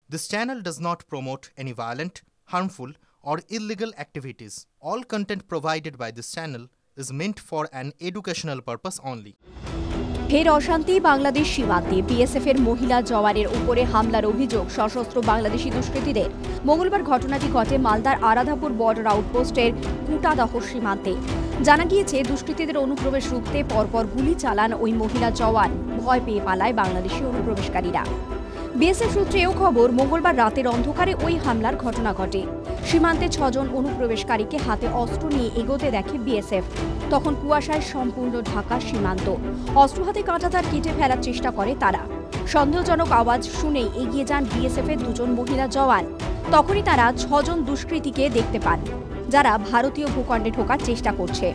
This channel does not promote any violent, harmful, or illegal activities. All content provided by this channel is meant for an educational purpose only. ফের অশান্তি বাংলাদেশ সীমান্তে। বিএসএফের মহিলা জওয়ানের উপরে হামলার অভিযোগ সশস্ত্র বাংলাদেশি দুষ্কৃতীদের। মঙ্গলবার ঘটনাটি ঘটে মালদার আরাধাপুর বর্ডার আউটপোস্টের কুটাদহ সীমান্তে। জানা গিয়েছে, দুষ্কৃতীদের অনুপ্রবেশ রুখতে পরপর গুলি চালান ওই মহিলা জওয়ান। ভয় পেয়ে পালায় বাংলাদেশি অনুপ্রবেশকারীরা। বিএসএফ সূত্রে এও খবর, মঙ্গলবার রাতের অন্ধকারে ওই হামলার ঘটনা ঘটে। সীমান্তে 6 জন অনুপ্রবেশকারীকে হাতে অস্ত্র নিয়ে এগোতে দেখে বিএসএফ। তখন কুয়াশায় সম্পূর্ণ ঢাকা সীমান্ত। অস্ত্র হাতে কাঁটাতার কেটে ফেলার চেষ্টা করে তারা। সন্দেহজনক আওয়াজ শুনেই এগিয়ে যান বিএসএফের 2 জন মহিলা জওয়ান। তখনই তারা 6 জন দুষ্কৃতীকে দেখতে পান, যারা ভারতীয় ভূখণ্ডে ঢোকার চেষ্টা করছে।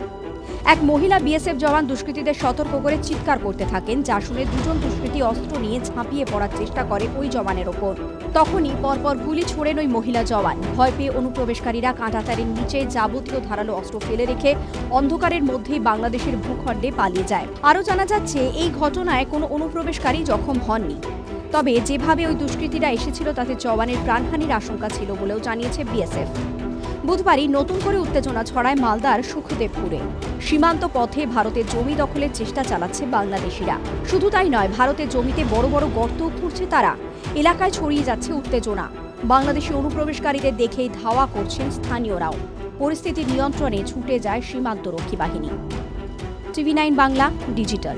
এক মহিলা বিএসএফ জওয়ান দুষ্কৃতীদের সতর্ক করে চিৎকার করতে থাকেন, যা শুনে 2 জন দুষ্কৃতী অস্ত্র নিয়ে ঝাঁপিয়ে পড়ার চেষ্টা করে ওই জওয়ানের ওপর। তখনই পরপর গুলি ছোড়েন ওই মহিলা জওয়ান। ভয় পেয়ে অনুপ্রবেশকারীরা কাঁটাতারের নিচে যাবতীয় ধারালো অস্ত্র ফেলে রেখে অন্ধকারের মধ্যেই বাংলাদেশের ভূখণ্ডে পালিয়ে যায়। আরও জানা যাচ্ছে, এই ঘটনায় কোনো অনুপ্রবেশকারী জখম হননি। তবে যেভাবে ওই দুষ্কৃতীরা এসেছিল তাতে জওয়ানের প্রাণহানির আশঙ্কা ছিল বলেও জানিয়েছে বিএসএফ। বুধবারই নতুন করে উত্তেজনা ছড়ায় মালদার সুখদেবপুরে। সীমান্ত পথে ভারতের জমি দখলের চেষ্টা চালাচ্ছে বাংলাদেশিরা। শুধু তাই নয়, ভারতের জমিতে বড় বড় গর্ত খুঁড়ছে তারা। এলাকায় ছড়িয়ে যাচ্ছে উত্তেজনা। বাংলাদেশি অনুপ্রবেশকারীদের দেখেই ধাওয়া করছেন স্থানীয়রাও। পরিস্থিতি নিয়ন্ত্রণে ছুটে যায় সীমান্তরক্ষী বাহিনী। টিভি9 বাংলা ডিজিটাল।